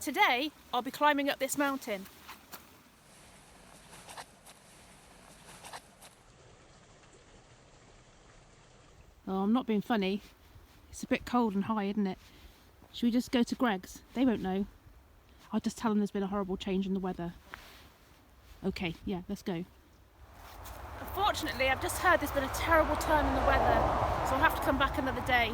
Today I'll be climbing up this mountain. Oh, I'm not being funny. It's a bit cold and high, isn't it? Should we just go to Greg's? They won't know. I'll just tell them there's been a horrible change in the weather. Okay, yeah, let's go. Unfortunately, I've just heard there's been a terrible turn in the weather, so I'll have to come back another day.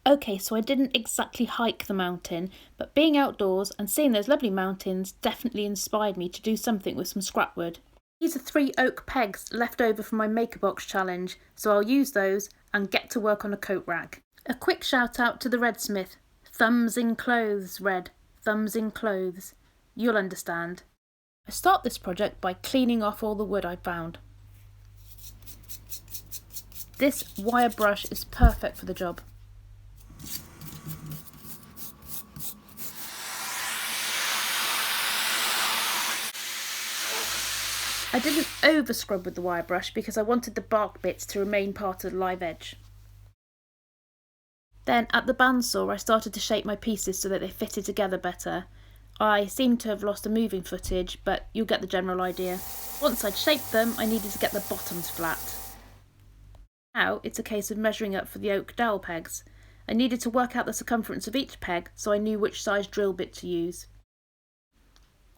Okay, so I didn't exactly hike the mountain, but being outdoors and seeing those lovely mountains definitely inspired me to do something with some scrap wood. These are 3 oak pegs left over from my maker box challenge, so I'll use those and get to work on a coat rack. A quick shout out to the redsmith. Thumbs in clothes, Red. Thumbs in clothes. You'll understand. I start this project by cleaning off all the wood I found. This wire brush is perfect for the job. I didn't over scrub with the wire brush because I wanted the bark bits to remain part of the live edge. Then at the bandsaw I started to shape my pieces so that they fitted together better. I seem to have lost the moving footage, but you'll get the general idea. Once I'd shaped them, I needed to get the bottoms flat. Now it's a case of measuring up for the oak dowel pegs. I needed to work out the circumference of each peg so I knew which size drill bit to use.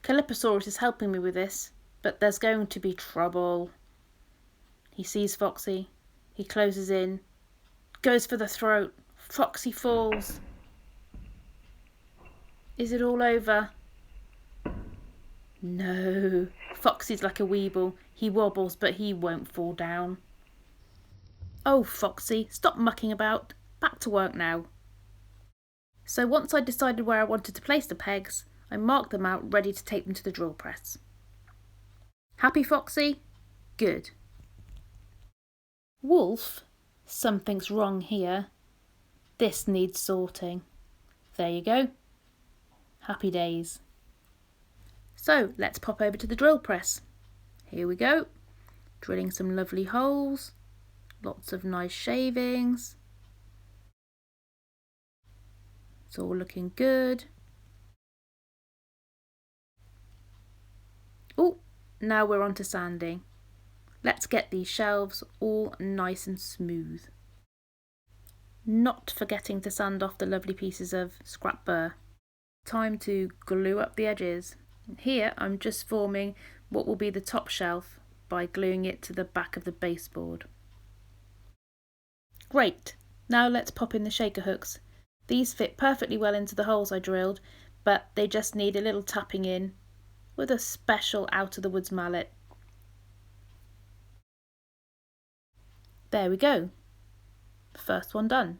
Calliposaurus is helping me with this, but there's going to be trouble. He sees Foxy. He closes in. Goes for the throat. Foxy falls. Is it all over? No. Foxy's like a weeble. He wobbles, but he won't fall down. Oh, Foxy, stop mucking about. Back to work now. So once I decided where I wanted to place the pegs, I marked them out ready to take them to the drill press. Happy, Foxy? Good. Wolf? Something's wrong here. This needs sorting. There you go. Happy days. So let's pop over to the drill press. Here we go. Drilling some lovely holes. Lots of nice shavings. It's all looking good. Oh, now we're on to sanding. Let's get these shelves all nice and smooth. Not forgetting to sand off the lovely pieces of scrap burr. Time to glue up the edges. Here I'm just forming what will be the top shelf by gluing it to the back of the baseboard. Great, now let's pop in the shaker hooks. These fit perfectly well into the holes I drilled, but they just need a little tapping in with a special out of the woods mallet. There we go. First one done.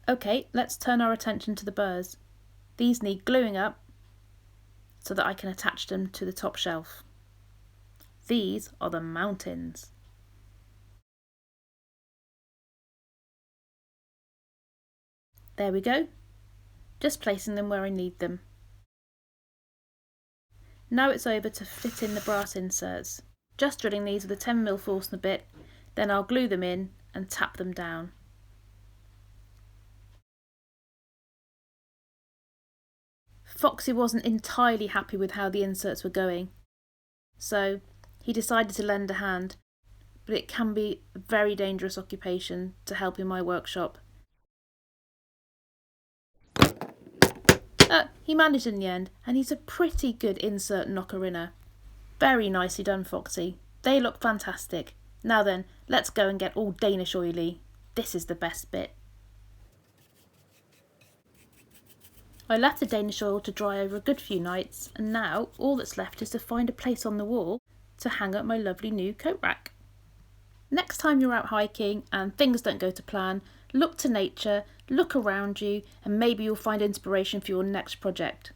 Okay, let's turn our attention to the burrs. These need gluing up so that I can attach them to the top shelf. These are the mountains. There we go. Just placing them where I need them. Now it's over to fit in the brass inserts. Just drilling these with a 10mm Forstner bit, then I'll glue them in and tap them down. Foxy wasn't entirely happy with how the inserts were going, so he decided to lend a hand, but it can be a very dangerous occupation to help in my workshop. He managed in the end, and he's a pretty good insert knocker-inner. Very nicely done, Foxy. They look fantastic. Now then, let's go and get all Danish oily. This is the best bit. I left the Danish oil to dry over a good few nights, and now all that's left is to find a place on the wall to hang up my lovely new coat rack. Next time you're out hiking and things don't go to plan, look to nature, look around you, and maybe you'll find inspiration for your next project.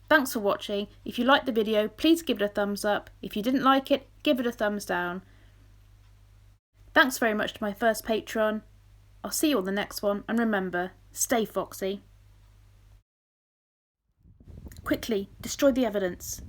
Thanks for watching. If you liked the video, please give it a thumbs up. If you didn't like it, give it a thumbs down. Thanks very much to my first patron. I'll see you on the next one, and remember, stay foxy. Quickly, destroy the evidence.